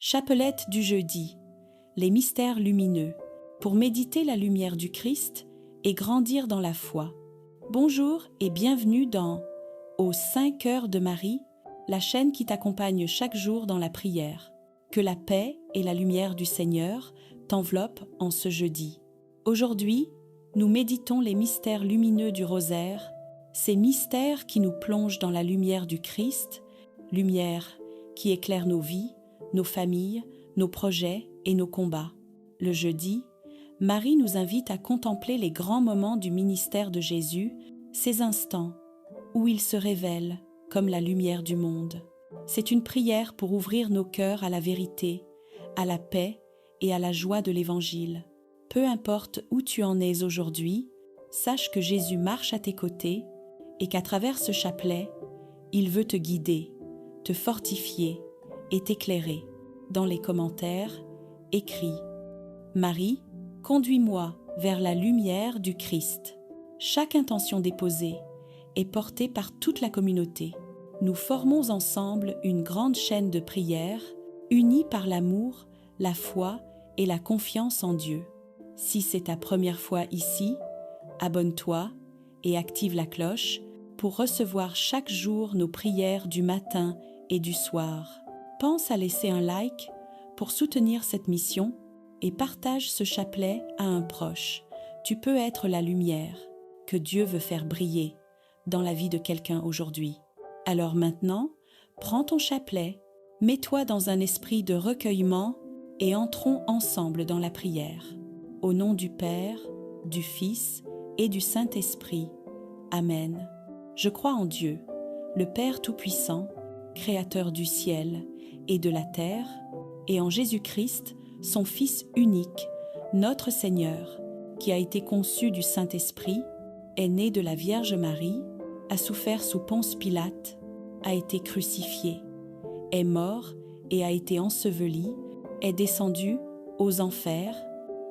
Chapelette du jeudi, les mystères lumineux, pour méditer la lumière du Christ et grandir dans la foi. Bonjour et bienvenue dans Aux 5 heures de Marie, la chaîne qui t'accompagne chaque jour dans la prière. Que la paix et la lumière du Seigneur t'enveloppent en ce jeudi. Aujourd'hui, nous méditons les mystères lumineux du rosaire, ces mystères qui nous plongent dans la lumière du Christ, lumière qui éclaire nos vies, nos familles, nos projets et nos combats. Le jeudi, Marie nous invite à contempler les grands moments du ministère de Jésus, ces instants où il se révèle comme la lumière du monde. C'est une prière pour ouvrir nos cœurs à la vérité, à la paix et à la joie de l'Évangile. Peu importe où tu en es aujourd'hui, sache que Jésus marche à tes côtés et qu'à travers ce chapelet, il veut te guider, te fortifier et t'éclairer. Dans les commentaires, écris « Marie, conduis-moi vers la lumière du Christ ». Chaque intention déposée est portée par toute la communauté. Nous formons ensemble une grande chaîne de prière, unie par l'amour, la foi et la confiance en Dieu. Si c'est ta première fois ici, abonne-toi et active la cloche pour recevoir chaque jour nos prières du matin et du soir. Pense à laisser un like pour soutenir cette mission et partage ce chapelet à un proche. Tu peux être la lumière que Dieu veut faire briller dans la vie de quelqu'un aujourd'hui. Alors maintenant, prends ton chapelet, mets-toi dans un esprit de recueillement et entrons ensemble dans la prière. Au nom du Père, du Fils et du Saint-Esprit. Amen. Je crois en Dieu, le Père Tout-Puissant, Créateur du ciel et de la terre, et en Jésus-Christ, son Fils unique, notre Seigneur, qui a été conçu du Saint-Esprit, est né de la Vierge Marie, a souffert sous Ponce Pilate, a été crucifié, est mort et a été enseveli, est descendu aux enfers,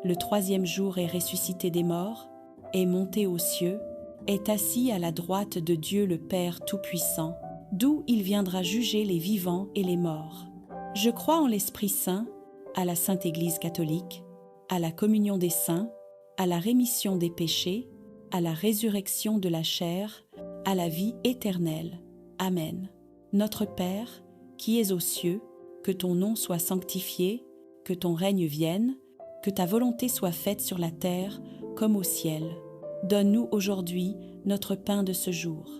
le 3e jour est ressuscité des morts, est monté aux cieux, est assis à la droite de Dieu le Père Tout-Puissant, d'où il viendra juger les vivants et les morts. Je crois en l'Esprit Saint, à la Sainte Église catholique, à la communion des saints, à la rémission des péchés, à la résurrection de la chair, à la vie éternelle. Amen. Notre Père, qui es aux cieux, que ton nom soit sanctifié, que ton règne vienne, que ta volonté soit faite sur la terre comme au ciel. Donne-nous aujourd'hui notre pain de ce jour.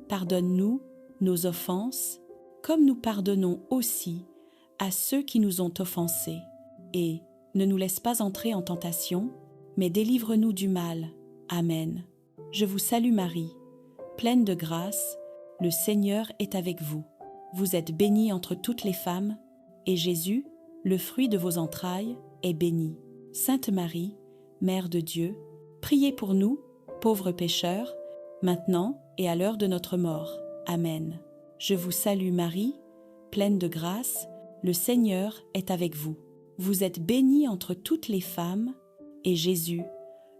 Pardonne-nous nos offenses, comme nous pardonnons aussi à ceux qui nous ont offensés. Et ne nous laisse pas entrer en tentation, mais délivre-nous du mal. Amen. Je vous salue Marie, pleine de grâce, le Seigneur est avec vous. Vous êtes bénie entre toutes les femmes, et Jésus, le fruit de vos entrailles, est béni. Sainte Marie, Mère de Dieu, priez pour nous, pauvres pécheurs, maintenant et à l'heure de notre mort. Amen. Je vous salue Marie, pleine de grâce, le Seigneur est avec vous. Vous êtes bénie entre toutes les femmes, et Jésus,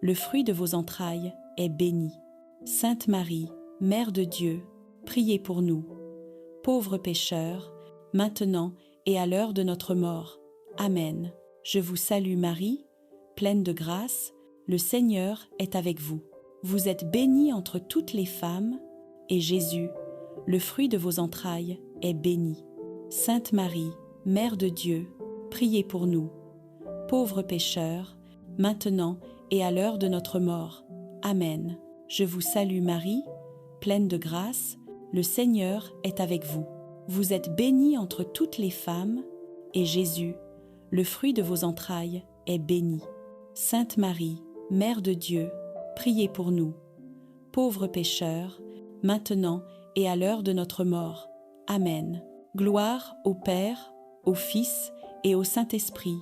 le fruit de vos entrailles, est béni. Sainte Marie, Mère de Dieu, priez pour nous, pauvres pécheurs, maintenant et à l'heure de notre mort. Amen. Je vous salue Marie, pleine de grâce, le Seigneur est avec vous. Vous êtes bénie entre toutes les femmes, et Jésus, le fruit de vos entrailles, est béni. Sainte Marie, Mère de Dieu, priez pour nous, pauvres pécheurs, maintenant et à l'heure de notre mort. Amen. Je vous salue Marie, pleine de grâce, le Seigneur est avec vous. Vous êtes bénie entre toutes les femmes, et Jésus, le fruit de vos entrailles, est béni. Sainte Marie, Mère de Dieu, priez pour nous, pauvres pécheurs, maintenant et à l'heure de notre mort. Amen. Gloire au Père, au Fils et au Saint-Esprit,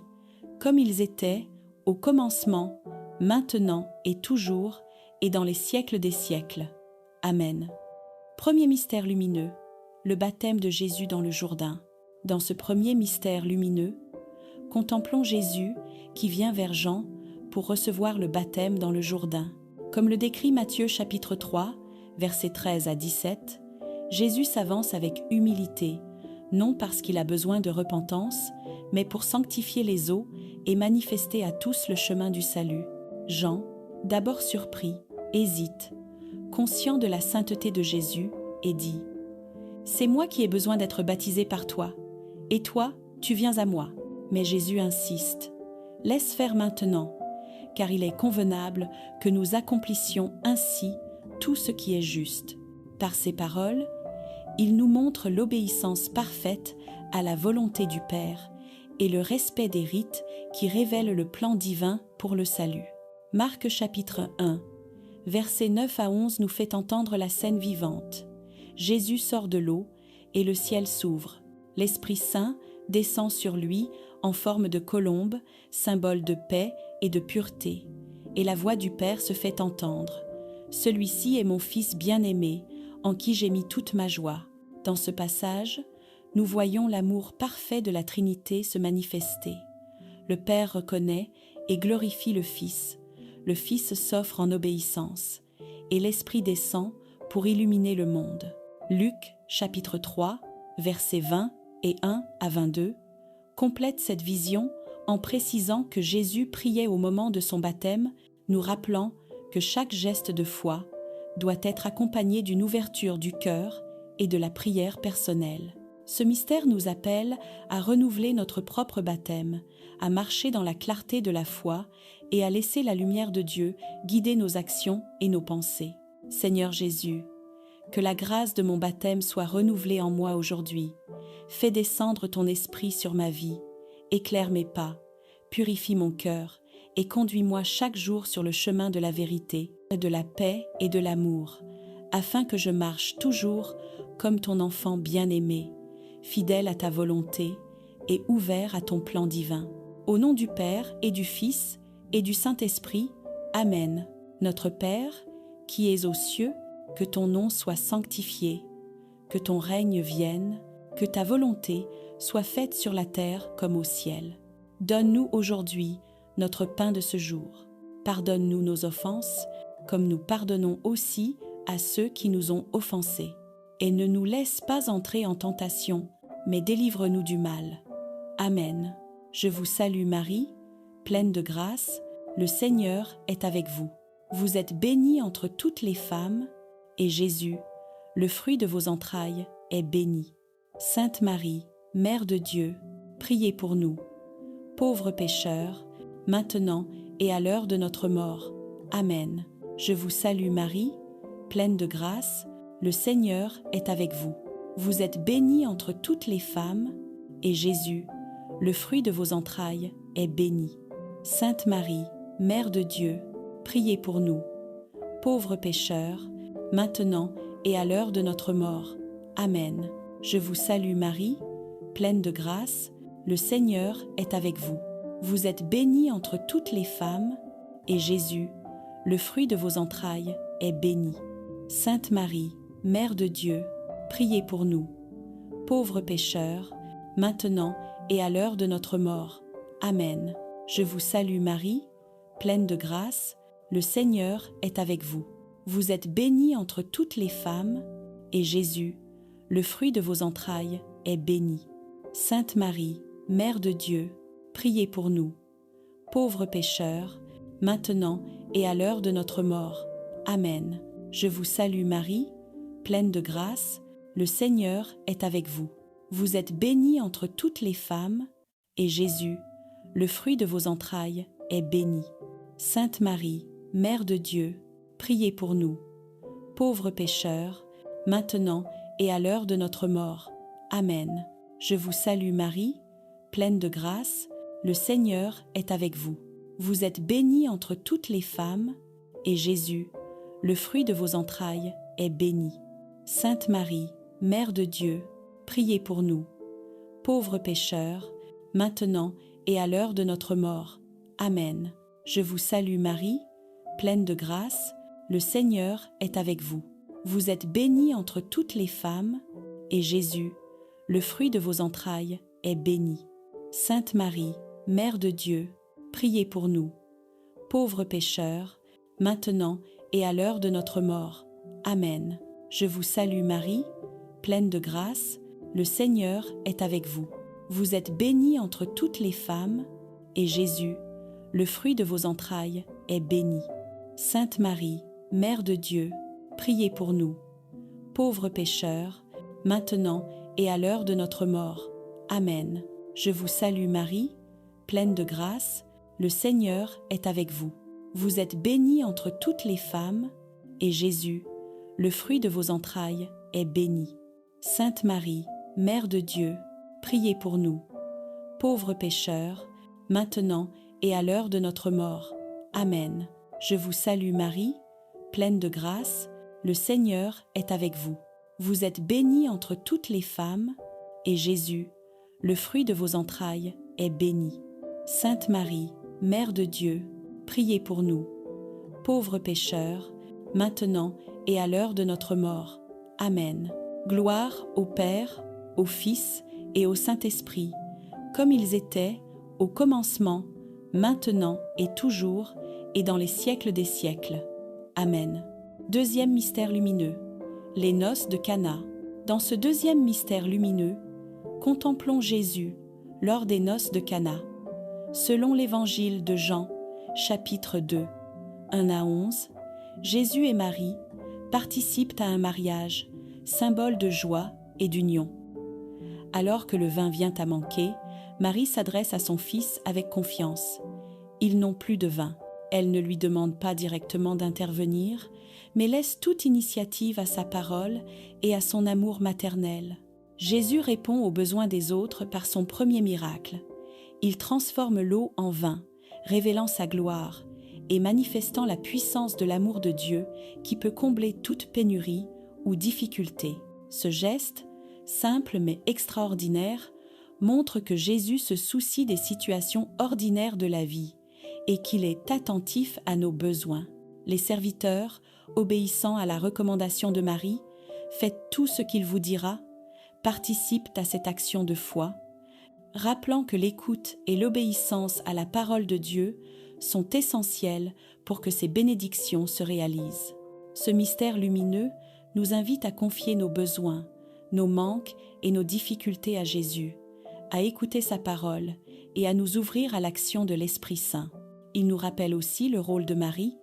comme ils étaient au commencement, maintenant et toujours, et dans les siècles des siècles. Amen. Premier mystère lumineux, le baptême de Jésus dans le Jourdain. Dans ce premier mystère lumineux, contemplons Jésus qui vient vers Jean pour recevoir le baptême dans le Jourdain. Comme le décrit Matthieu chapitre 3, versets 13 à 17, Jésus s'avance avec humilité, non parce qu'il a besoin de repentance, mais pour sanctifier les eaux et manifester à tous le chemin du salut. Jean, d'abord surpris, hésite, conscient de la sainteté de Jésus, et dit « C'est moi qui ai besoin d'être baptisé par toi, et toi, tu viens à moi. » Mais Jésus insiste « Laisse faire maintenant, car il est convenable que nous accomplissions ainsi tout ce qui est juste. » Par ces paroles, il nous montre l'obéissance parfaite à la volonté du Père et le respect des rites qui révèlent le plan divin pour le salut. Marc chapitre 1, versets 9 à 11 nous fait entendre la scène vivante. Jésus sort de l'eau et le ciel s'ouvre. L'Esprit Saint descend sur lui en forme de colombe, symbole de paix et de pureté. Et la voix du Père se fait entendre. « Celui-ci est mon Fils bien-aimé, en qui j'ai mis toute ma joie. » Dans ce passage, nous voyons l'amour parfait de la Trinité se manifester. Le Père reconnaît et glorifie le Fils s'offre en obéissance, et l'Esprit descend pour illuminer le monde. Luc, chapitre 3, versets 20 et 1 à 22, complète cette vision en précisant que Jésus priait au moment de son baptême, nous rappelant que chaque geste de foi doit être accompagné d'une ouverture du cœur et de la prière personnelle. Ce mystère nous appelle à renouveler notre propre baptême, à marcher dans la clarté de la foi et à laisser la lumière de Dieu guider nos actions et nos pensées. Seigneur Jésus, que la grâce de mon baptême soit renouvelée en moi aujourd'hui. Fais descendre ton esprit sur ma vie, éclaire mes pas, purifie mon cœur et conduis-moi chaque jour sur le chemin de la vérité, de la paix et de l'amour, afin que je marche toujours comme ton enfant bien-aimé, fidèle à ta volonté et ouvert à ton plan divin. Au nom du Père et du Fils et du Saint-Esprit, Amen. Notre Père, qui es aux cieux, que ton nom soit sanctifié, que ton règne vienne, que ta volonté soit faite sur la terre comme au ciel. Donne-nous aujourd'hui notre pain de ce jour. Pardonne-nous nos offenses, comme nous pardonnons aussi à ceux qui nous ont offensés. Et ne nous laisse pas entrer en tentation, mais délivre-nous du mal. Amen. Je vous salue Marie, pleine de grâce, le Seigneur est avec vous. Vous êtes bénie entre toutes les femmes, et Jésus, le fruit de vos entrailles, est béni. Sainte Marie, Mère de Dieu, priez pour nous, pauvres pécheurs, maintenant et à l'heure de notre mort. Amen. Je vous salue Marie, pleine de grâce, le Seigneur est avec vous. Vous êtes bénie entre toutes les femmes, et Jésus, le fruit de vos entrailles, est béni. Sainte Marie, Mère de Dieu, priez pour nous, pauvres pécheurs, maintenant et à l'heure de notre mort. Amen. Je vous salue Marie, pleine de grâce, le Seigneur est avec vous. Vous êtes bénie entre toutes les femmes, et Jésus, le fruit de vos entrailles, est béni. Sainte Marie, Mère de Dieu, priez pour nous, pauvres pécheurs, maintenant et à l'heure de notre mort. Amen. Je vous salue Marie, pleine de grâce, le Seigneur est avec vous. Vous êtes bénie entre toutes les femmes, et Jésus, le fruit de vos entrailles, est béni. Sainte Marie, Mère de Dieu, priez pour nous, pauvres pécheurs, maintenant et à l'heure de notre mort. Amen. Je vous salue Marie, pleine de grâce, le Seigneur est avec vous. Vous êtes bénie entre toutes les femmes, et Jésus, le fruit de vos entrailles, est béni. Sainte Marie, Mère de Dieu, priez pour nous, pauvres pécheurs, maintenant et à l'heure de notre mort. Amen. Je vous salue Marie, pleine de grâce, le Seigneur est avec vous. Vous êtes bénie entre toutes les femmes, et Jésus, le fruit de vos entrailles, est béni. Sainte Marie, Mère de Dieu, priez pour nous, pauvres pécheurs, maintenant et à l'heure de notre mort. Amen. Je vous salue Marie, pleine de grâce, le Seigneur est avec vous. Vous êtes bénie entre toutes les femmes, et Jésus, le fruit de vos entrailles, est béni. Sainte Marie, Mère de Dieu, priez pour nous, pauvres pécheurs, maintenant et à l'heure de notre mort. Amen. Je vous salue Marie, pleine de grâce, le Seigneur est avec vous. Vous êtes bénie entre toutes les femmes, et Jésus, le fruit de vos entrailles, est béni. Sainte Marie, Mère de Dieu, priez pour nous, pauvres pécheurs, maintenant et à l'heure de notre mort. Amen. Je vous salue Marie, pleine de grâce, le Seigneur est avec vous. Vous êtes bénie entre toutes les femmes, et Jésus, le fruit de vos entrailles, est béni. Sainte Marie, Mère de Dieu, priez pour nous, pauvres pécheurs, maintenant et à l'heure de notre mort. Amen. Je vous salue Marie, pleine de grâce, le Seigneur est avec vous. Vous êtes bénie entre toutes les femmes, et Jésus, le fruit de vos entrailles, est béni. Sainte Marie, Mère de Dieu, priez pour nous, pauvres pécheurs, maintenant et à l'heure de notre mort. Amen. Gloire au Père, au Fils et au Saint-Esprit, comme ils étaient au commencement, maintenant et toujours, et dans les siècles des siècles. Amen. Deuxième mystère lumineux, les noces de Cana. Dans ce deuxième mystère lumineux, contemplons Jésus lors des noces de Cana. Selon l'évangile de Jean, chapitre 2, 1 à 11, Jésus et Marie participent à un mariage, symbole de joie et d'union. Alors que le vin vient à manquer, Marie s'adresse à son fils avec confiance. Ils n'ont plus de vin. Elle ne lui demande pas directement d'intervenir, mais laisse toute initiative à sa parole et à son amour maternel. Jésus répond aux besoins des autres par son premier miracle. Il transforme l'eau en vin, révélant sa gloire et manifestant la puissance de l'amour de Dieu qui peut combler toute pénurie ou difficulté. Ce geste, simple mais extraordinaire, montre que Jésus se soucie des situations ordinaires de la vie et qu'il est attentif à nos besoins. Les serviteurs, obéissant à la recommandation de Marie, faites tout ce qu'il vous dira, participent à cette action de foi, rappelant que l'écoute et l'obéissance à la parole de Dieu sont essentielles pour que ces bénédictions se réalisent. Ce mystère lumineux nous invite à confier nos besoins, nos manques et nos difficultés à Jésus, à écouter sa parole et à nous ouvrir à l'action de l'Esprit Saint. Il nous rappelle aussi le rôle de Marie,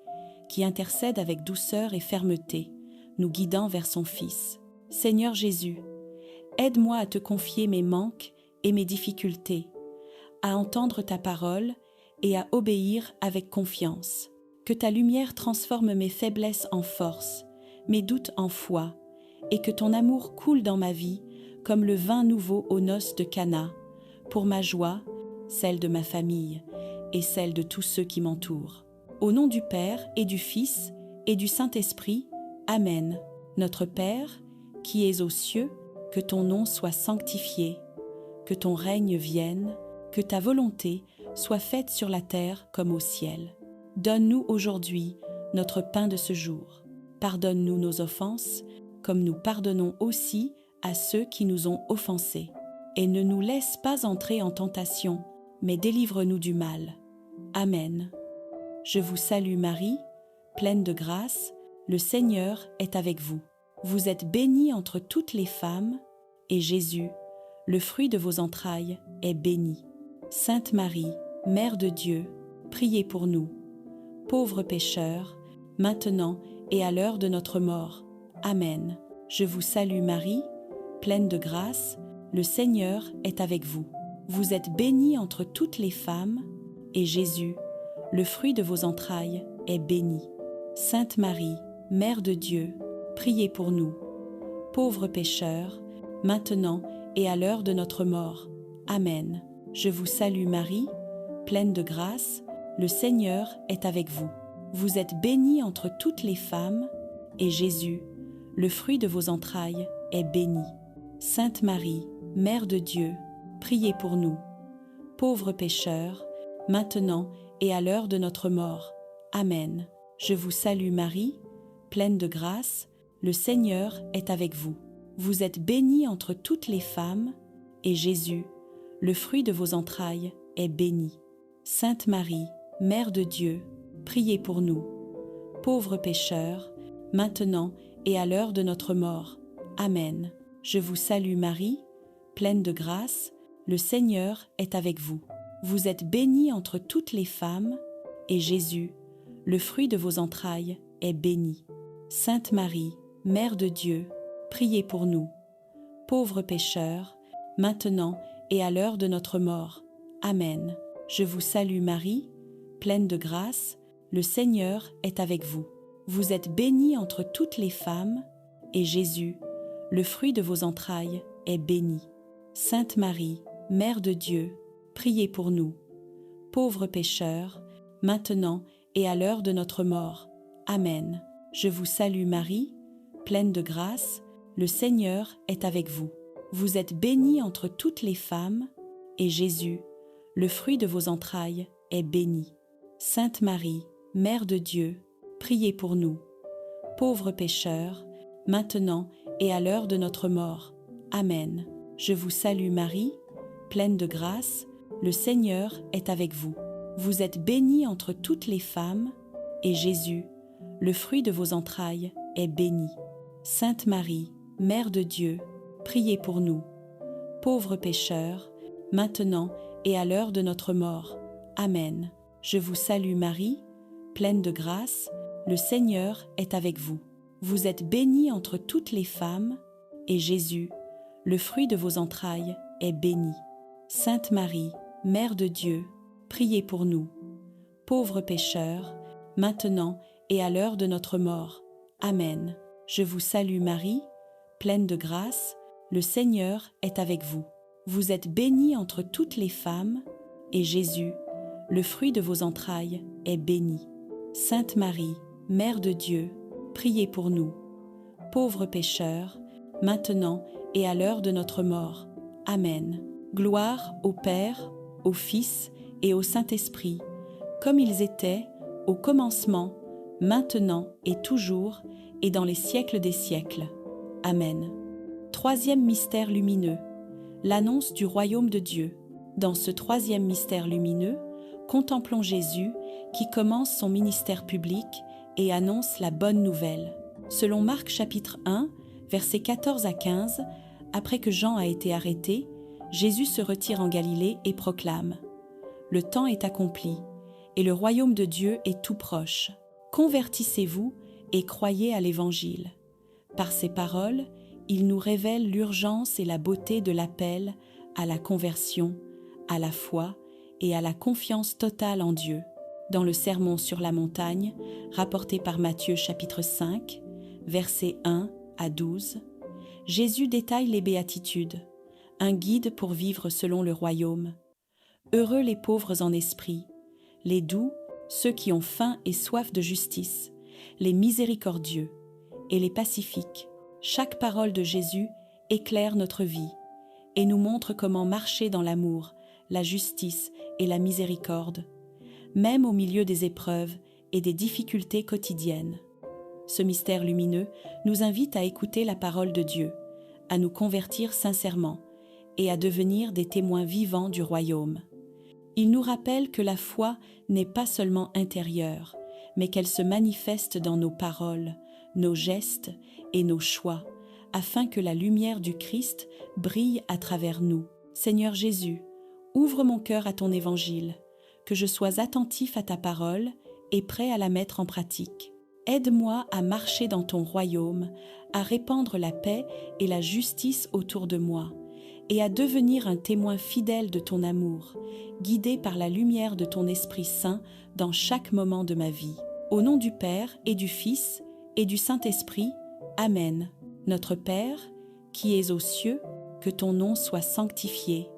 qui intercède avec douceur et fermeté, nous guidant vers son Fils. Seigneur Jésus, aide-moi à te confier mes manques et mes difficultés, à entendre ta parole et à obéir avec confiance. Que ta lumière transforme mes faiblesses en force, mes doutes en foi, et que ton amour coule dans ma vie comme le vin nouveau aux noces de Cana, pour ma joie, celle de ma famille et celle de tous ceux qui m'entourent. Au nom du Père et du Fils et du Saint-Esprit, Amen. Notre Père, qui es aux cieux, que ton nom soit sanctifié, que ton règne vienne, que ta volonté soit faite sur la terre comme au ciel. Donne-nous aujourd'hui notre pain de ce jour. Pardonne-nous nos offenses, comme nous pardonnons aussi à ceux qui nous ont offensés. Et ne nous laisse pas entrer en tentation, mais délivre-nous du mal. Amen. Je vous salue Marie, pleine de grâce, le Seigneur est avec vous. Vous êtes bénie entre toutes les femmes, et Jésus, le fruit de vos entrailles, est béni. Sainte Marie, Mère de Dieu, priez pour nous, pauvres pécheurs, maintenant et à l'heure de notre mort. Amen. Je vous salue Marie, pleine de grâce, le Seigneur est avec vous. Vous êtes bénie entre toutes les femmes, et Jésus, le fruit de vos entrailles, est béni. Sainte Marie, Mère de Dieu, priez pour nous, pauvres pécheurs, maintenant et à l'heure de notre mort. Amen. Je vous salue Marie, pleine de grâce, le Seigneur est avec vous. Vous êtes bénie entre toutes les femmes, et Jésus, le fruit de vos entrailles, est béni. Sainte Marie, Mère de Dieu, priez pour nous, pauvres pécheurs, maintenant et à l'heure de notre mort. Amen. Je vous salue Marie, pleine de grâce, le Seigneur est avec vous. Vous êtes bénie entre toutes les femmes, et Jésus, le fruit de vos entrailles, est béni. Sainte Marie, Mère de Dieu, priez pour nous, pauvres pécheurs, maintenant et à l'heure de notre mort. Amen. Je vous salue Marie, pleine de grâce, le Seigneur est avec vous. Vous êtes bénie entre toutes les femmes, et Jésus, le fruit de vos entrailles, est béni. Sainte Marie, Mère de Dieu, priez pour nous, pauvres pécheurs, maintenant et à l'heure de notre mort. Amen. Je vous salue Marie, pleine de grâce, le Seigneur est avec vous. Vous êtes bénie entre toutes les femmes, et Jésus, le fruit de vos entrailles, est béni. Sainte Marie, Mère de Dieu, priez pour nous, pauvres pécheurs, maintenant et à l'heure de notre mort. Amen. Je vous salue Marie, pleine de grâce, le Seigneur est avec vous. Vous êtes bénie entre toutes les femmes, et Jésus, le fruit de vos entrailles, est béni. Sainte Marie, Mère de Dieu, priez pour nous, pauvres pécheurs, maintenant et à l'heure de notre mort. Amen. Je vous salue Marie, pleine de grâce, le Seigneur est avec vous. Vous êtes bénie entre toutes les femmes, et Jésus, le fruit de vos entrailles, est béni. Sainte Marie, Mère de Dieu, priez pour nous, pauvres pécheurs, maintenant et à l'heure de notre mort. Amen. Je vous salue Marie, pleine de grâce, le Seigneur est avec vous. Vous êtes bénie entre toutes les femmes, et Jésus, le fruit de vos entrailles, est béni. Sainte Marie, Mère de Dieu, priez pour nous, pauvres pécheurs, maintenant et à l'heure de notre mort. Amen. Je vous salue Marie, pleine de grâce, le Seigneur est avec vous. Vous êtes bénie entre toutes les femmes, et Jésus, le fruit de vos entrailles, est béni. Sainte Marie, Mère de Dieu, priez pour nous, pauvres pécheurs, maintenant et à l'heure de notre mort. Amen. Gloire au Père, au Fils et au Saint-Esprit, comme ils étaient au commencement, maintenant et toujours, et dans les siècles des siècles. Amen. Troisième mystère lumineux, l'annonce du royaume de Dieu. Dans ce troisième mystère lumineux, contemplons Jésus qui commence son ministère public et annonce la bonne nouvelle. Selon Marc chapitre 1, versets 14 à 15, après que Jean a été arrêté, Jésus se retire en Galilée et proclame « Le temps est accompli, et le royaume de Dieu est tout proche. Convertissez-vous et croyez à l'Évangile. » Par ces paroles, il nous révèle l'urgence et la beauté de l'appel à la conversion, à la foi et à la confiance totale en Dieu. Dans le Sermon sur la montagne, rapporté par Matthieu chapitre 5, versets 1 à 12, Jésus détaille les béatitudes, un guide pour vivre selon le royaume. Heureux les pauvres en esprit, les doux, ceux qui ont faim et soif de justice, les miséricordieux et les pacifiques. Chaque parole de Jésus éclaire notre vie et nous montre comment marcher dans l'amour, la justice et la miséricorde, même au milieu des épreuves et des difficultés quotidiennes. Ce mystère lumineux nous invite à écouter la parole de Dieu, à nous convertir sincèrement et à devenir des témoins vivants du royaume. Il nous rappelle que la foi n'est pas seulement intérieure, mais qu'elle se manifeste dans nos paroles, nos gestes et nos choix, afin que la lumière du Christ brille à travers nous. Seigneur Jésus, ouvre mon cœur à ton évangile, que je sois attentif à ta parole et prêt à la mettre en pratique. Aide-moi à marcher dans ton royaume, à répandre la paix et la justice autour de moi, et à devenir un témoin fidèle de ton amour, guidé par la lumière de ton Esprit Saint dans chaque moment de ma vie. Au nom du Père et du Fils et du Saint-Esprit, Amen. Notre Père, qui es aux cieux, que ton nom soit sanctifié,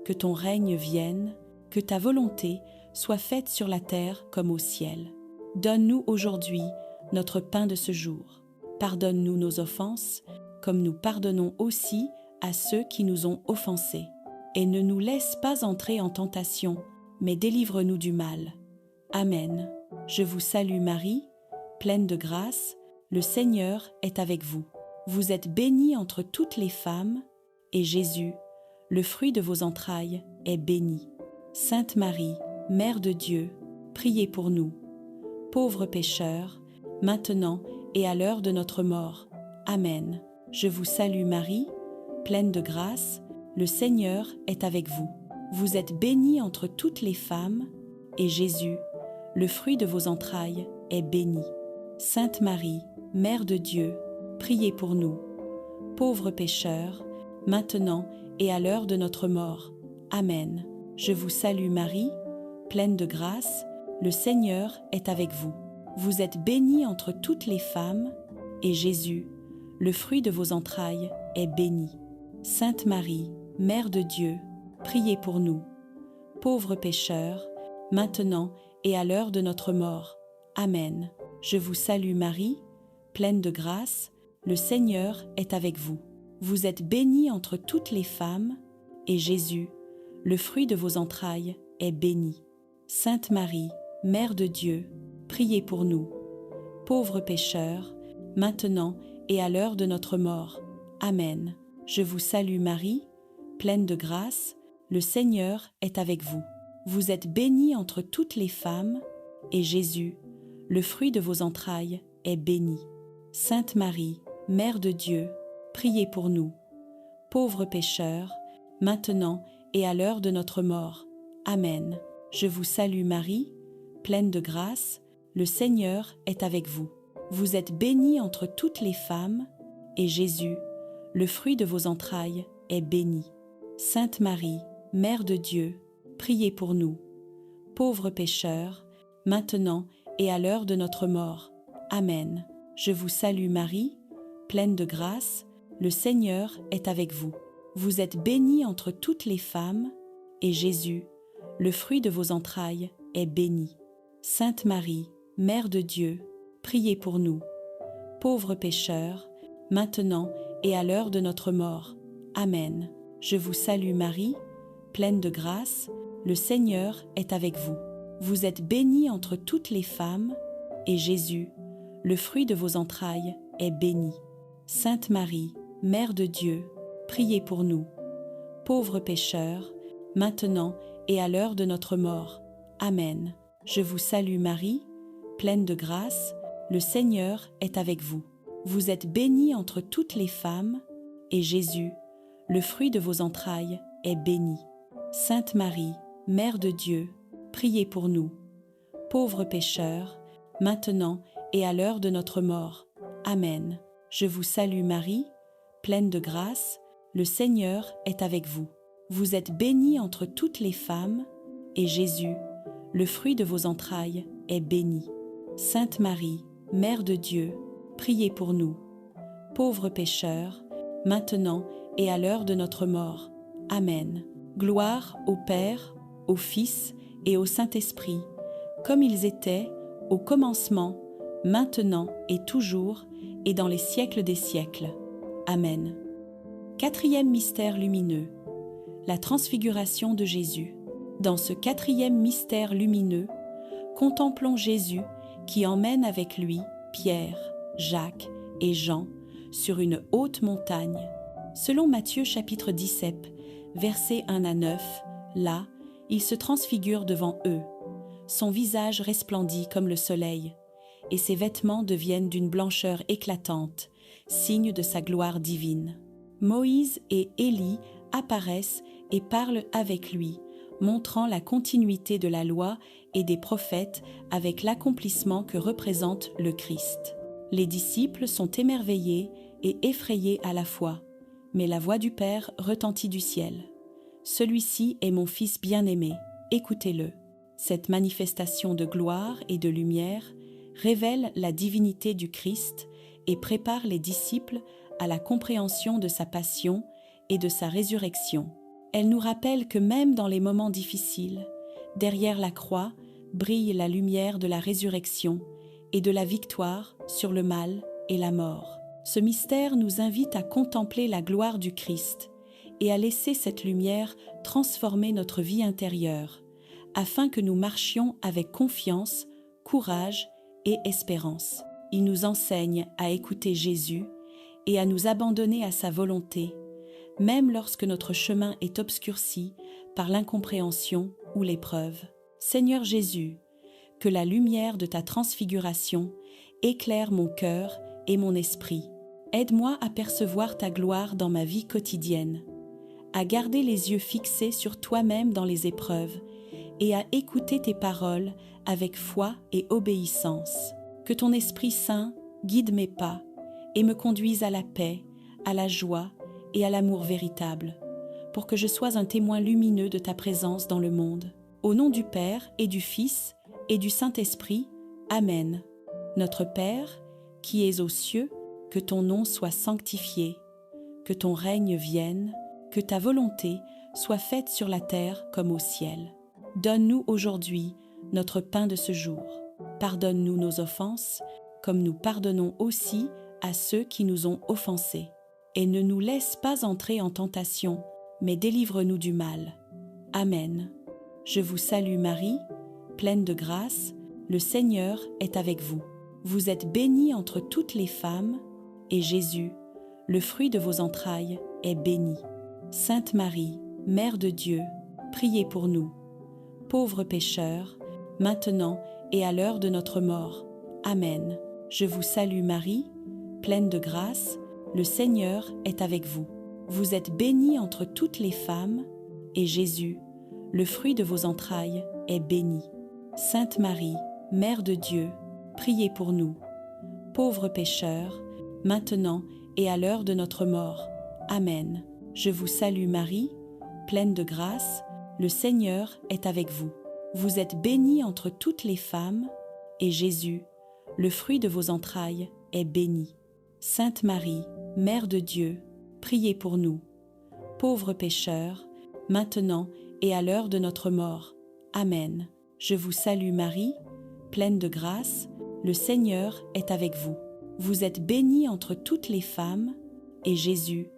que ton règne vienne, que ta volonté soit faite sur la terre comme au ciel. Donne-nous aujourd'hui notre pain de ce jour. Pardonne-nous nos offenses, comme nous pardonnons aussi à ceux qui nous ont offensés. Et ne nous laisse pas entrer en tentation, mais délivre-nous du mal. Amen. Je vous salue Marie, pleine de grâce, le Seigneur est avec vous. Vous êtes bénie entre toutes les femmes, et Jésus, le fruit de vos entrailles, est béni. Sainte Marie, Mère de Dieu, priez pour nous, pauvres pécheurs, maintenant et à l'heure de notre mort. Amen. Je vous salue Marie, pleine de grâce, le Seigneur est avec vous. Vous êtes bénie entre toutes les femmes, et Jésus, le fruit de vos entrailles, est béni. Sainte Marie, Mère de Dieu, priez pour nous, pauvres pécheurs, maintenant et à l'heure de notre mort. Amen. Je vous salue Marie, pleine de grâce, le Seigneur est avec vous. Vous êtes bénie entre toutes les femmes, et Jésus, le fruit de vos entrailles, est béni. Sainte Marie, Mère de Dieu, priez pour nous, pauvres pécheurs, maintenant et à l'heure de notre mort. Amen. Je vous salue Marie, pleine de grâce, le Seigneur est avec vous. Vous êtes bénie entre toutes les femmes, et Jésus, le fruit de vos entrailles, est béni. Sainte Marie, Mère de Dieu, priez pour nous, pauvres pécheurs, maintenant et à l'heure de notre mort. Amen. Je vous salue Marie, pleine de grâce, le Seigneur est avec vous. Vous êtes bénie entre toutes les femmes, et Jésus, le fruit de vos entrailles, est béni. Sainte Marie, Mère de Dieu, priez pour nous, pauvres pécheurs, maintenant et à l'heure de notre mort. Amen. Je vous salue Marie, pleine de grâce, le Seigneur est avec vous. Vous êtes bénie entre toutes les femmes, et Jésus, le fruit de vos entrailles, est béni. Sainte Marie, Mère de Dieu, priez pour nous, pauvres pécheurs, maintenant et à l'heure de notre mort. Amen. Je vous salue Marie, pleine de grâce, le Seigneur est avec vous. Vous êtes bénie entre toutes les femmes, et Jésus, le fruit de vos entrailles, est béni. Sainte Marie, Mère de Dieu, priez pour nous, pauvres pécheurs, maintenant et à l'heure de notre mort. Amen. Je vous salue Marie, pleine de grâce, le Seigneur est avec vous. Vous êtes bénie entre toutes les femmes, et Jésus, le fruit de vos entrailles, est béni. Sainte Marie, Mère de Dieu, priez pour nous, pauvres pécheurs, maintenant et à l'heure de notre mort. Amen. Je vous salue Marie, pleine de grâce, le Seigneur est avec vous. Vous êtes bénie entre toutes les femmes, et Jésus, le fruit de vos entrailles, est béni. Sainte Marie, Mère de Dieu, priez pour nous, pauvres pécheurs, maintenant et à l'heure de notre mort. Amen. Je vous salue Marie, pleine de grâce, le Seigneur est avec vous. Vous êtes bénie entre toutes les femmes, et Jésus, le fruit de vos entrailles, est béni. Sainte Marie, Mère de Dieu, priez pour nous, pauvres pécheurs, maintenant et à l'heure de notre mort. Amen. Gloire au Père, au Fils et au Saint-Esprit, comme ils étaient au commencement, maintenant et toujours, et dans les siècles des siècles. Amen. Quatrième mystère lumineux, la transfiguration de Jésus. Dans ce quatrième mystère lumineux, contemplons Jésus qui emmène avec lui Pierre, Jacques et Jean sur une haute montagne. Selon Matthieu chapitre 17, versets 1 à 9, là, il se transfigure devant eux. Son visage resplendit comme le soleil, et ses vêtements deviennent d'une blancheur éclatante, signe de sa gloire divine. Moïse et Élie apparaissent et parlent avec lui, montrant la continuité de la loi et des prophètes avec l'accomplissement que représente le Christ. Les disciples sont émerveillés et effrayés à la fois, mais la voix du Père retentit du ciel. « Celui-ci est mon Fils bien-aimé, écoutez-le ». Cette manifestation de gloire et de lumière révèle la divinité du Christ et prépare les disciples à la compréhension de sa passion et de sa résurrection. Elle nous rappelle que même dans les moments difficiles, derrière la croix, brille la lumière de la résurrection et de la victoire sur le mal et la mort. Ce mystère nous invite à contempler la gloire du Christ et à laisser cette lumière transformer notre vie intérieure, afin que nous marchions avec confiance, courage et espérance. Il nous enseigne à écouter Jésus et à nous abandonner à sa volonté, même lorsque notre chemin est obscurci par l'incompréhension ou l'épreuve. Seigneur Jésus, que la lumière de ta transfiguration éclaire mon cœur et mon esprit. Aide-moi à percevoir ta gloire dans ma vie quotidienne, à garder les yeux fixés sur toi-même dans les épreuves et à écouter tes paroles avec foi et obéissance. Que ton Esprit Saint guide mes pas et me conduise à la paix, à la joie et à l'amour véritable, pour que je sois un témoin lumineux de ta présence dans le monde. Au nom du Père et du Fils et du Saint-Esprit, Amen. Notre Père, qui es aux cieux, que ton nom soit sanctifié, que ton règne vienne, que ta volonté soit faite sur la terre comme au ciel. Donne-nous aujourd'hui notre pain de ce jour. Pardonne-nous nos offenses, comme nous pardonnons aussi à ceux qui nous ont offensés. Et ne nous laisse pas entrer en tentation, mais délivre-nous du mal. Amen. Je vous salue Marie, pleine de grâce, le Seigneur est avec vous. Vous êtes bénie entre toutes les femmes, et Jésus, le fruit de vos entrailles, est béni. Sainte Marie, Mère de Dieu, priez pour nous, pauvres pécheurs, maintenant et à l'heure de notre mort. Amen. Je vous salue Marie, pleine de grâce, le Seigneur est avec vous. Vous êtes bénie entre toutes les femmes, et Jésus, le fruit de vos entrailles, est béni. Sainte Marie, Mère de Dieu, priez pour nous, pauvres pécheurs, maintenant et à l'heure de notre mort. Amen. Je vous salue Marie, pleine de grâce, le Seigneur est avec vous. Vous êtes bénie entre toutes les femmes, et Jésus, le fruit de vos entrailles, est béni. Sainte Marie, Mère de Dieu, priez pour nous, pauvres pécheurs, maintenant et à l'heure de notre mort. Amen. Je vous salue Marie, pleine de grâce, le Seigneur est avec vous. Vous êtes bénie entre toutes les femmes, et Jésus,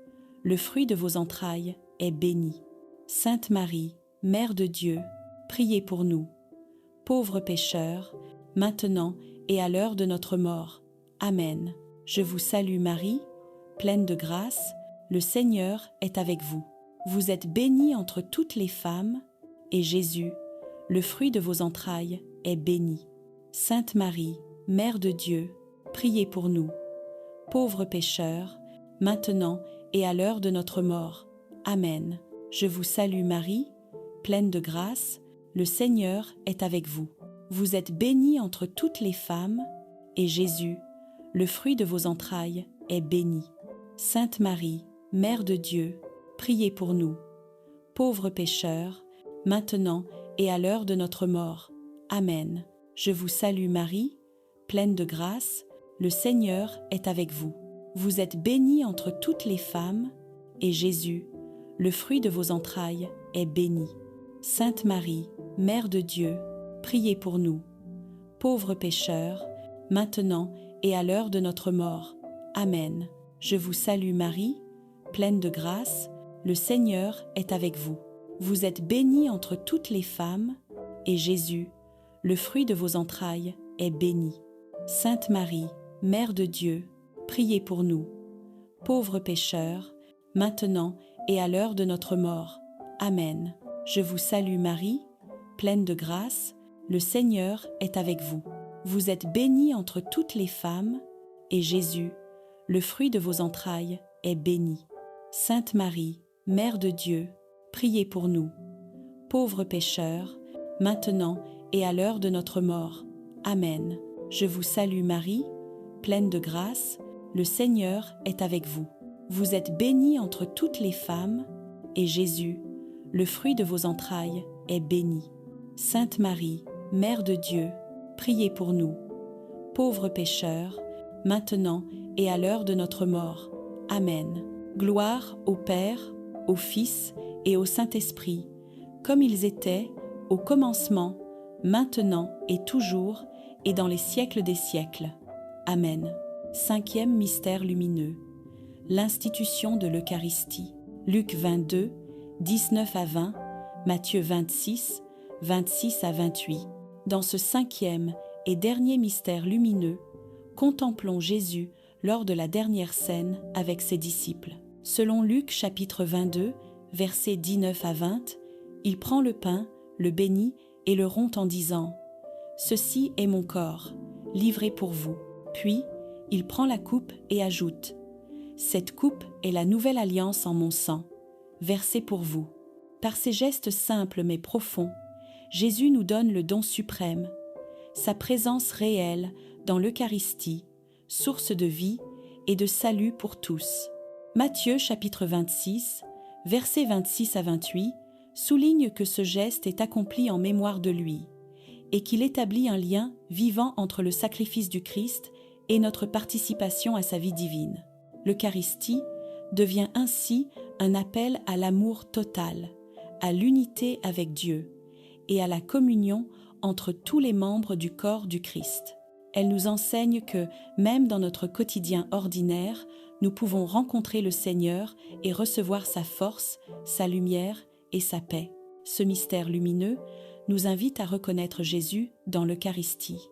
le fruit de vos entrailles, est béni. Sainte Marie, Mère de Dieu, priez pour nous, pauvres pécheurs, maintenant et à l'heure de notre mort. Amen. Je vous salue Marie, pleine de grâce, le Seigneur est avec vous. Vous êtes bénie entre toutes les femmes, et Jésus, le fruit de vos entrailles, est béni. Sainte Marie, Mère de Dieu, priez pour nous, pauvres pécheurs, maintenant et à l'heure de notre mort. Amen. Je vous salue Marie, pleine de grâce, le Seigneur est avec vous. Vous êtes bénie entre toutes les femmes, et Jésus, le fruit de vos entrailles, est béni. Sainte Marie, Mère de Dieu, priez pour nous, pauvres pécheurs, maintenant et à l'heure de notre mort. Amen. Je vous salue Marie, pleine de grâce, le Seigneur est avec vous. Vous êtes bénie entre toutes les femmes, et Jésus, le fruit de vos entrailles, est béni. Sainte Marie, Mère de Dieu, priez pour nous, pauvres pécheurs, maintenant et à l'heure de notre mort. Amen. Je vous salue Marie, pleine de grâce, le Seigneur est avec vous. Vous êtes bénie entre toutes les femmes, et Jésus, le fruit de vos entrailles, est béni. Sainte Marie, Mère de Dieu, priez pour nous, pauvres pécheurs, maintenant et à l'heure de notre mort. Amen. Je vous salue Marie, pleine de grâce, le Seigneur est avec vous. Vous êtes bénie entre toutes les femmes, et Jésus, le fruit de vos entrailles, est béni. Sainte Marie, Mère de Dieu, priez pour nous, pauvres pécheurs, maintenant et à l'heure de notre mort. Amen. Je vous salue Marie, pleine de grâce, le Seigneur est avec vous. Vous êtes bénie entre toutes les femmes, et Jésus, le fruit de vos entrailles, est béni. Sainte Marie, Mère de Dieu, priez pour nous, pauvres pécheurs, maintenant et à l'heure de notre mort. Amen. Gloire au Père, au Fils et au Saint-Esprit, comme ils étaient au commencement, maintenant et toujours, et dans les siècles des siècles. Amen. Cinquième mystère lumineux. L'institution de l'Eucharistie. Luc 22, 19 à 20, Matthieu 26, 26 à 28. Dans ce cinquième et dernier mystère lumineux, contemplons Jésus lors de la dernière scène avec ses disciples. Selon Luc chapitre 22, versets 19 à 20, il prend le pain, le bénit et le rompt en disant « Ceci est mon corps, livré pour vous ». Puis, il prend la coupe et ajoute « Cette coupe est la nouvelle alliance en mon sang. versé pour vous. Par ces gestes simples mais profonds, Jésus nous donne le don suprême, sa présence réelle dans l'Eucharistie, source de vie et de salut pour tous. Matthieu chapitre 26, versets 26 à 28, souligne que ce geste est accompli en mémoire de lui et qu'il établit un lien vivant entre le sacrifice du Christ et notre participation à sa vie divine. L'Eucharistie devient ainsi un appel à l'amour total, à l'unité avec Dieu et à la communion entre tous les membres du corps du Christ. Elle nous enseigne que, même dans notre quotidien ordinaire, nous pouvons rencontrer le Seigneur et recevoir sa force, sa lumière et sa paix. Ce mystère lumineux nous invite à reconnaître Jésus dans l'Eucharistie,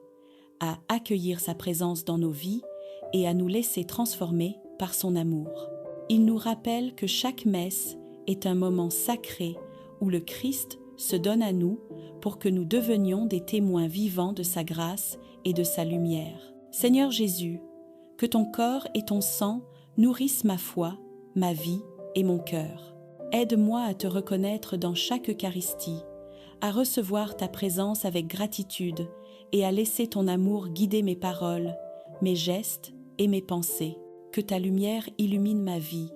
à accueillir sa présence dans nos vies et à nous laisser transformer par son amour. Il nous rappelle que chaque messe est un moment sacré où le Christ se donne à nous pour que nous devenions des témoins vivants de sa grâce et de sa lumière. Seigneur Jésus, que ton corps et ton sang nourrissent ma foi, ma vie et mon cœur. Aide-moi à te reconnaître dans chaque Eucharistie, à recevoir ta présence avec gratitude et à laisser ton amour guider mes paroles, mes gestes et mes pensées. Que ta lumière illumine ma vie,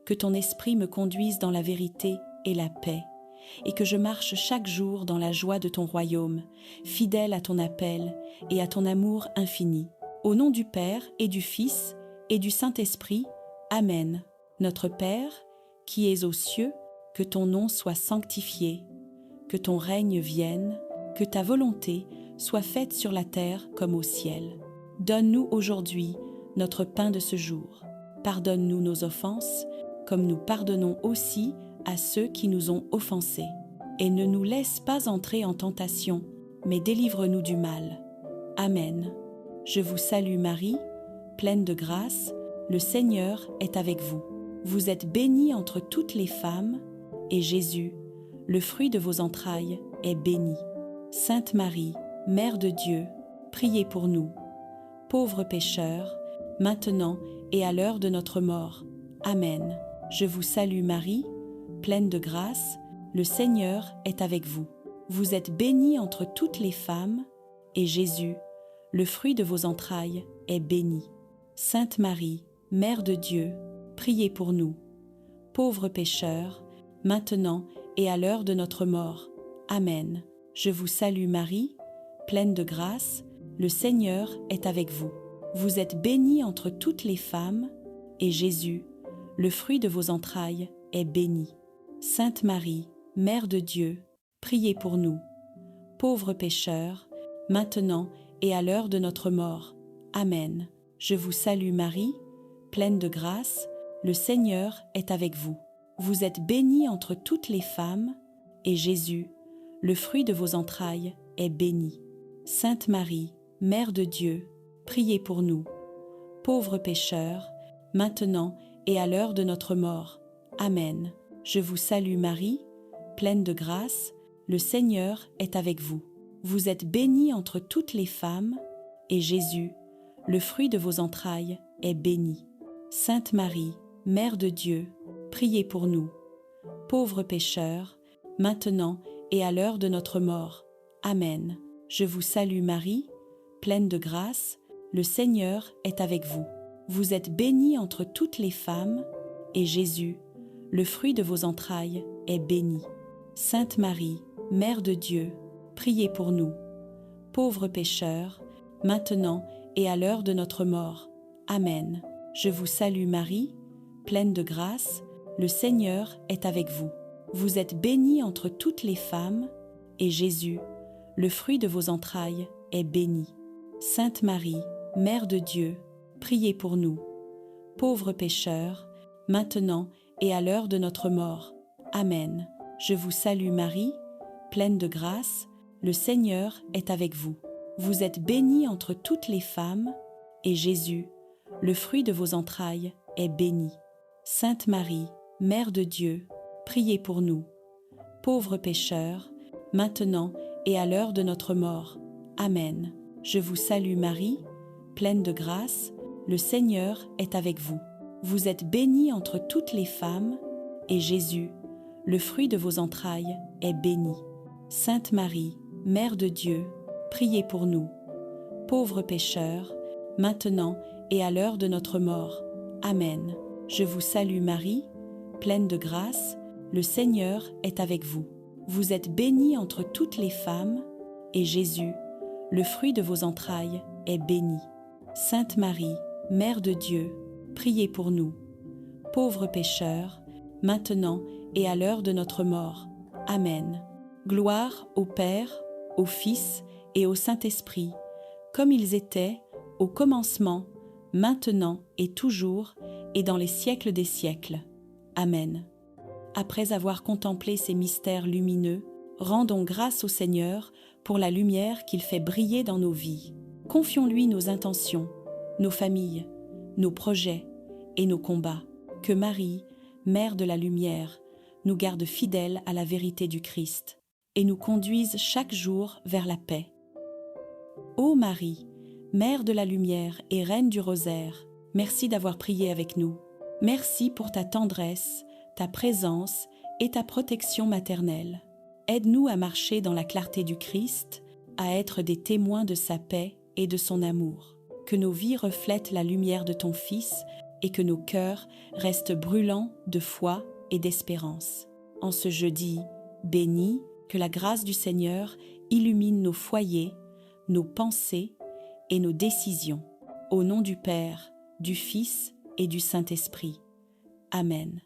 que ton esprit me conduise dans la vérité et la paix, et que je marche chaque jour dans la joie de ton royaume, fidèle à ton appel et à ton amour infini. Au nom du Père et du Fils et du Saint-Esprit, Amen. Notre Père, qui es aux cieux, que ton nom soit sanctifié, que ton règne vienne, que ta volonté soit faite sur la terre comme au ciel. Donne-nous aujourd'hui notre pain de ce jour. Pardonne-nous nos offenses, comme nous pardonnons aussi à ceux qui nous ont offensés. Et ne nous laisse pas entrer en tentation, mais délivre-nous du mal. Amen. Je vous salue Marie, pleine de grâce, le Seigneur est avec vous. Vous êtes bénie entre toutes les femmes, et Jésus, le fruit de vos entrailles, est béni. Sainte Marie, Mère de Dieu, priez pour nous, pauvres pécheurs, maintenant et à l'heure de notre mort. Amen. Je vous salue Marie, pleine de grâce, le Seigneur est avec vous. Vous êtes bénie entre toutes les femmes, et Jésus, le fruit de vos entrailles, est béni. Sainte Marie, Mère de Dieu, priez pour nous, pauvres pécheurs, maintenant et à l'heure de notre mort. Amen. Je vous salue Marie, pleine de grâce, le Seigneur est avec vous. Vous êtes bénie entre toutes les femmes, et Jésus, le fruit de vos entrailles, est béni. Sainte Marie, Mère de Dieu, priez pour nous, pauvres pécheurs, maintenant et à l'heure de notre mort. Amen. Je vous salue Marie, pleine de grâce, le Seigneur est avec vous. Vous êtes bénie entre toutes les femmes, et Jésus, le fruit de vos entrailles, est béni. Sainte Marie, Mère de Dieu, priez pour nous, pauvres pécheurs, maintenant et à l'heure de notre mort. Amen. Je vous salue Marie, pleine de grâce, le Seigneur est avec vous. Vous êtes bénie entre toutes les femmes, et Jésus, le fruit de vos entrailles, est béni. Sainte Marie, Mère de Dieu, priez pour nous, pauvres pécheurs, maintenant et à l'heure de notre mort. Amen. Je vous salue Marie, pleine de grâce, le Seigneur est avec vous. Vous êtes bénie entre toutes les femmes, et Jésus, le fruit de vos entrailles, est béni. Sainte Marie, Mère de Dieu, priez pour nous, pauvres pécheurs, maintenant et à l'heure de notre mort. Amen. Je vous salue Marie, pleine de grâce, le Seigneur est avec vous. Vous êtes bénie entre toutes les femmes, et Jésus, le fruit de vos entrailles, est béni. Sainte Marie, Mère de Dieu, priez pour nous, pauvres pécheurs, maintenant et à l'heure de notre mort. Amen. Je vous salue Marie, pleine de grâce, le Seigneur est avec vous. Vous êtes bénie entre toutes les femmes, et Jésus, le fruit de vos entrailles, est béni. Sainte Marie, Mère de Dieu, priez pour nous, pauvres pécheurs, maintenant et à l'heure de notre mort. Amen. Je vous salue Marie, pleine de grâce, le Seigneur est avec vous. Vous êtes bénie entre toutes les femmes, et Jésus, le fruit de vos entrailles est béni. Sainte Marie, Mère de Dieu, priez pour nous, pauvres pécheurs, maintenant et à l'heure de notre mort. Amen. Je vous salue Marie, pleine de grâce, le Seigneur est avec vous. Vous êtes bénie entre toutes les femmes, et Jésus, le fruit de vos entrailles, est béni. Sainte Marie, Mère de Dieu, priez pour nous, pauvres pécheurs, maintenant et à l'heure de notre mort. Amen. Gloire au Père, au Fils et au Saint-Esprit, comme ils étaient au commencement, maintenant et toujours, et dans les siècles des siècles. Amen. Après avoir contemplé ces mystères lumineux, rendons grâce au Seigneur pour la lumière qu'il fait briller dans nos vies. Confions-lui nos intentions, nos familles, nos projets et nos combats. Que Marie, Mère de la Lumière, nous garde fidèles à la vérité du Christ et nous conduise chaque jour vers la paix. Ô Marie, Mère de la Lumière et Reine du Rosaire, merci d'avoir prié avec nous. Merci pour ta tendresse, ta présence et ta protection maternelle. Aide-nous à marcher dans la clarté du Christ, à être des témoins de sa paix et de son amour. Que nos vies reflètent la lumière de ton Fils et que nos cœurs restent brûlants de foi et d'espérance. En ce jeudi béni, que la grâce du Seigneur illumine nos foyers, nos pensées et nos décisions. Au nom du Père, du Fils et du Saint-Esprit. Amen.